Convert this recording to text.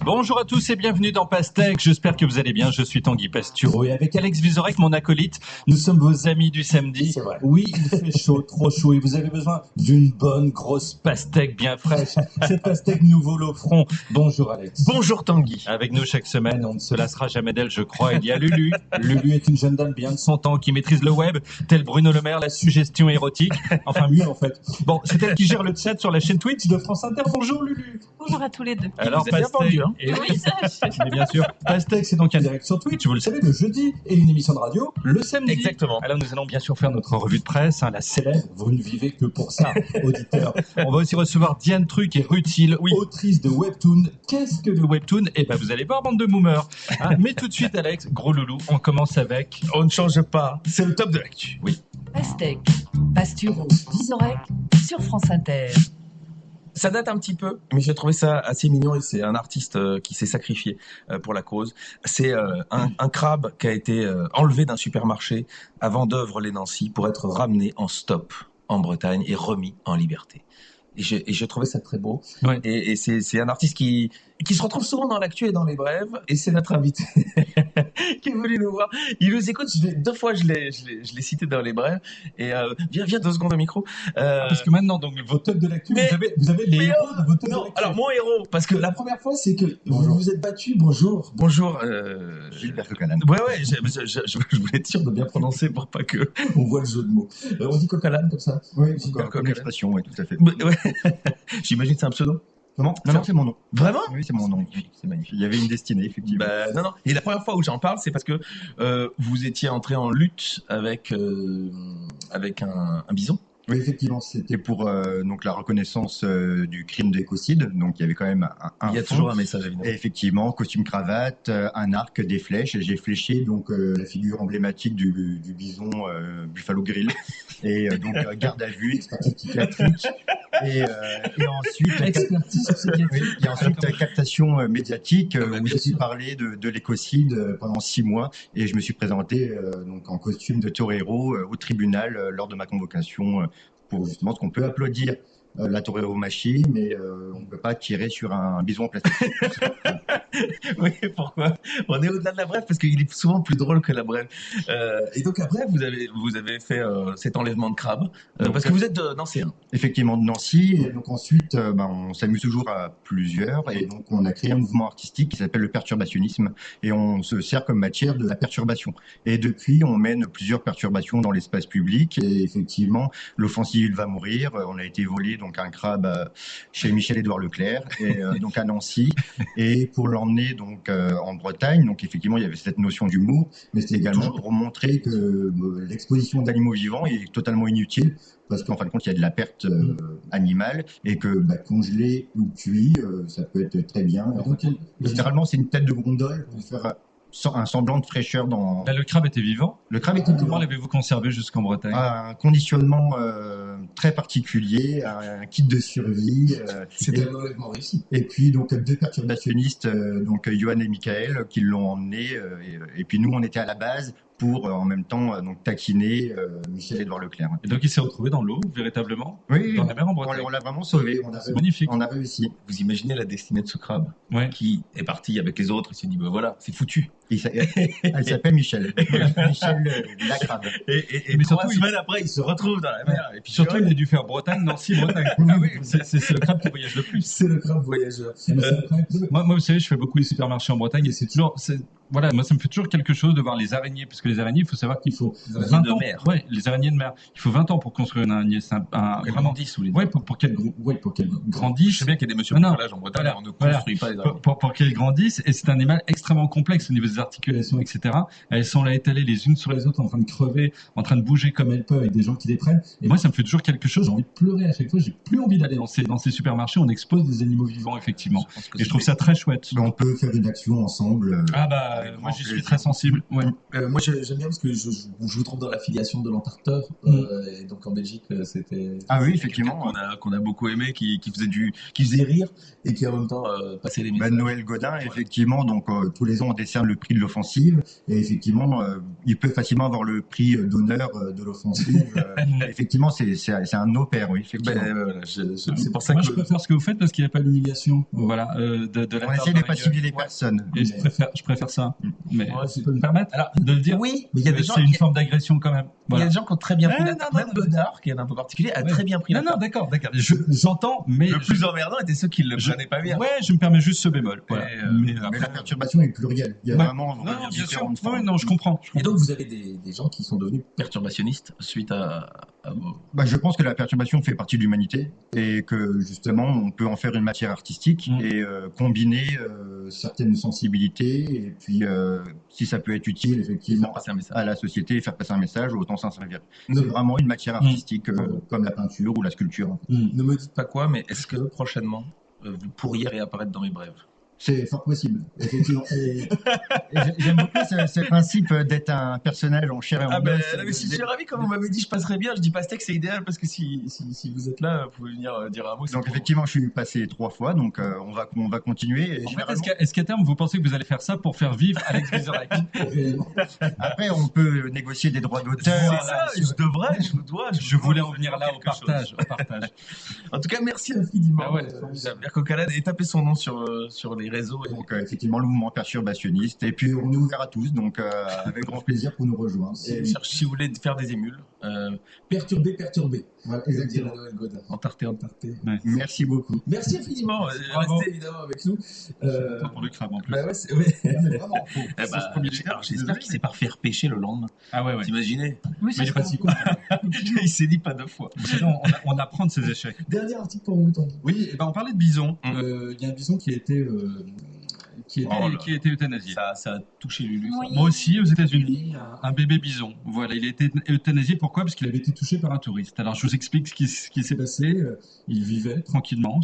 Bonjour à tous et bienvenue dans Pastèque, j'espère que vous allez bien, je suis Tanguy Pastureau et avec Alex Vizorek, mon acolyte, nous sommes vos amis du samedi. C'est vrai. Oui, il fait chaud, trop chaud et vous avez besoin d'une bonne grosse pastèque bien fraîche. Cette pastèque, nous vous l'offrons. Bonjour Alex. Bonjour Tanguy. Avec nous chaque semaine, on ne se lassera jamais d'elle, je crois, il y a Lulu. Lulu est une jeune dame bien de 100 ans qui maîtrise le web, tel Bruno Le Maire, la suggestion érotique. Enfin mieux en fait. Bon, c'est elle qui gère le chat sur la chaîne Twitch de France Inter. Bonjour Lulu. Bonjour à tous les deux. Alors, vous êtes bien Pastèque, vendu, hein. et Oui, ça, mais bien sûr, Pastèque, c'est donc un direct sur Twitch, vous le savez, le jeudi, et une émission de radio le samedi. Exactement. Alors nous allons bien sûr faire notre revue de presse, la célèbre, vous ne vivez que pour ça, auditeurs. On va aussi recevoir Diane Truc et Rutil, autrice de Webtoon. Qu'est-ce que le Webtoon? Eh ben vous allez voir, bande de boomers. Mais tout de suite, Alex, gros loulou, on commence avec... On ne change pas, c'est le top de l'actu. Oui. Pastèque, Pastureau, Vizorek sur France Inter. Ça date un petit peu, mais j'ai trouvé ça assez mignon et c'est un artiste qui s'est sacrifié pour la cause. C'est un crabe qui a été enlevé d'un supermarché à Vendeuvre-les-Nancy pour être ramené en stop en Bretagne et remis en liberté. Et j'ai trouvé ça très beau. Ouais. Et c'est un artiste qui se retrouve souvent dans l'actu et dans les brèves. Et c'est notre invité qui est venu nous voir. Il nous écoute. Deux fois, je l'ai cité dans les brèves. Et viens 2 secondes au micro. Parce que maintenant, donc, vos tops de l'actu, Mais- vous avez les héros de vos tops de Non, l'actu. alors mon héros, parce que La première fois, c'est que vous vous êtes battu. Bonjour. bonjour. Gilbert Coquelin. Ouais, je voulais être sûr de bien prononcer pour pas que. On voit le jeu de mots. On dit Coquelin comme ça. Oui, Gilbert comme Coquelin. l'expression, oui, tout à fait. Ouais. J'imagine que c'est un pseudo. Comment Non, c'est mon nom. Vraiment? Oui, c'est mon nom. C'est magnifique. Il y avait une destinée, effectivement. Non. Et la première fois où j'en parle, c'est parce que vous étiez entré en lutte avec un bison. Oui, effectivement, c'était pour donc la reconnaissance du crime d'écocide. Donc, il y avait quand même un Il y a fond. toujours un message évidemment. Et effectivement, costume cravate, un arc, des flèches. Et j'ai fléché donc la figure emblématique du bison Buffalo Grill. Et donc garde à vue, expertise psychiatrique. Et ensuite, Expertise psychiatrique. oui, et ensuite captation médiatique où j'ai pu parler de l'écocide pendant 6 mois. Et je me suis présenté donc en costume de torero au tribunal lors de ma convocation pour justement ce qu'on peut applaudir. La torero-machine, mais on ne peut pas tirer sur un bison en plastique. Oui, pourquoi? On est au-delà de la brève parce qu'il est souvent plus drôle que la brève. Et donc après, vous avez fait cet enlèvement de crabe parce que vous êtes de Nancy. Hein. Effectivement, de Nancy. Et donc ensuite, on s'amuse toujours à plusieurs. Et donc, on a créé un mouvement artistique qui s'appelle le perturbationnisme. Et on se sert comme matière de la perturbation. Et depuis, on mène plusieurs perturbations dans l'espace public. Et effectivement, l'offensive Il va mourir. On a été volé donc un crabe chez Michel-Édouard Leclerc, et donc à Nancy. Et pour l'emmener donc en Bretagne, donc effectivement, il y avait cette notion d'humour. Mais c'était également pour montrer que l'exposition d'animaux vivants est totalement inutile. Parce qu'en fin de compte, il y a de la perte animale et que congelé ou cuit, ça peut être très bien. Donc, généralement, c'est une tête de gondole pour faire un semblant de fraîcheur dans... Là, le crabe était vivant. Le crabe était Comment l'avez-vous conservé jusqu'en Bretagne? un conditionnement très particulier, un kit de survie. C'était et, complètement réussi. et puis donc 2 perturbationnistes, donc Johan et Michael, qui l'ont emmené. Et puis nous, on était à la base pour en même temps donc taquiner Michel-Édouard Leclerc. Et donc, il s'est retrouvé dans l'eau, véritablement? Oui, Dans la mer en Bretagne? on l'a vraiment sauvé. C'est magnifique. On a réussi. Vous imaginez la destinée de ce crabe Ouais. qui est parti avec les autres et s'est dit voilà, c'est foutu. Elle s'appelle Michel. Michel la crabe. Et Mais 3 surtout, semaines après, il se retrouve dans la mer. Et puis Surtout, il a dû faire Bretagne, Nancy, Bretagne. Ah oui. C'est le crabe qui voyage le plus. c'est le crabe voyageur. Moi, vous savez, je fais beaucoup les supermarchés en Bretagne et c'est toujours, voilà, moi, ça me fait toujours quelque chose de voir les araignées, parce que les araignées, il faut savoir qu'il faut araignées 20 de ans. mer. Ouais, les araignées de mer. Il faut 20 ans pour construire une araignée. C'est vraiment. Ouais, pour qu'elle grandisse. Je sais bien qu'il y a des monsieur Non, non. bricolage en Bretagne, Voilà. on ne Voilà. construit pas les araignées. Pour qu'elles grandissent, et c'est un animal extrêmement complexe au niveau des articulations, etc. Elles sont là étalées les unes sur les autres, en train de crever, en train de bouger comme elles peuvent, avec des gens qui les prennent. Et moi, ça me fait toujours quelque chose. J'ai envie de pleurer à chaque fois. J'ai plus envie d'aller dans ces supermarchés. On expose des animaux vivants, effectivement. Et je trouve ça très chouette. On peut faire une action ensemble. Ah bah, Avec moi, grand j'y suis plaisir. très sensible. Ouais. Moi, j'aime bien parce que je vous trouve dans l'affiliation de l'Antarcteur. Et donc en Belgique, c'était. Ah oui, c'était quelqu'un effectivement. qu'on a beaucoup aimé, qui faisait rire et qui en même temps passait les messages. Noël Godin, effectivement, donc tous les ans on décerne le prix de l'offensive et effectivement il peut facilement avoir le prix d'honneur de l'offensive. Effectivement, c'est un de nos pairs, oui. Effectivement. Voilà, c'est pour ça Moi, que je préfère ce que vous faites parce qu'il n'y a pas d'humiliation. Voilà, de la On part essaie de de pas la gueule. cibler les personnes. Et je préfère ça. Mais Ouais, tu peux me permettre de le dire. oui, mais il y a des gens. C'est une forme d'agression quand même. Il y a Voilà. des gens qui ont très bien pris Ouais, la non, non, Même Godard, qui est un peu particulier, a Ouais. très bien pris Non, la non, d'accord. J'entends, mais Le plus emmerdant était ceux qui le prenaient pas bien. Ouais, je me permets juste ce bémol. Voilà. Et, Mais Mais après- la perturbation est plurielle. Il y a Ouais. vraiment Non, bien sûr. différentes formes. Ouais, non, je comprends. Et donc, vous avez des gens qui sont devenus perturbationnistes suite à vos... Je pense que la perturbation fait partie de l'humanité et que justement on peut en faire une matière artistique et combiner certaines sensibilités et puis si ça peut être utile effectivement passer un message. à la société et faire passer un message, autant s'en servir. C'est vraiment une matière artistique comme la peinture ou la sculpture. Ne me dites pas quoi, mais est-ce que prochainement, vous pourriez réapparaître dans mes brèves? C'est fort possible, effectivement. Et j'aime beaucoup ce principe d'être un personnage en chair et en os. mais si je suis ravi, comme vous m'avez dit, je passerai bien. Je dis pastèque, c'est idéal parce que si vous êtes là, vous pouvez venir dire un mot. Donc effectivement, je suis passé 3 fois, donc on va continuer. Et En fait, généralement- est-ce qu'à terme, vous pensez que vous allez faire ça pour faire vivre Alex Vizorek? Après, on peut négocier des droits d'auteur. C'est ça, je devrais, je vous dois. Je voulais en vous venir dois là au quelque chose. partage. Au partage. En tout cas, merci infiniment. Ah ouais, Mirko Calade, et tapez son nom sur les réseaux. Donc effectivement, le mouvement perturbationniste. Et puis on est ouvert à tous, donc avec grand plaisir pour nous rejoindre. Si vous voulez faire des émules, Perturbé. Voilà, Exactement. exactement. Noël Godard. entarté. Merci beaucoup. Merci infiniment. Bravo. Restez évidemment avec nous. Pas pour le crabe en plus. Bah ouais, ouais. Mais vraiment, faut- Eh ben, alors, j'espère qu'il s'est pas refait repêcher le lendemain. Ah ouais, ouais. T'imaginez? Mais il est pas si con. Il s'est dit pas deux fois. Sinon, on apprend de ses échecs. Dernier article pour vous, Tanguy. Oui, et ben on parlait de bison. Il y a un bison qui a été Qui a été euthanasié. Ça a touché Lulu. ça. Oui. Moi aussi, aux États-Unis, un bébé bison. Voilà, il a été euthanasié. Pourquoi? Parce qu'il avait été touché par un touriste. Alors, je vous explique ce qui s'est passé. Il vivait tranquillement,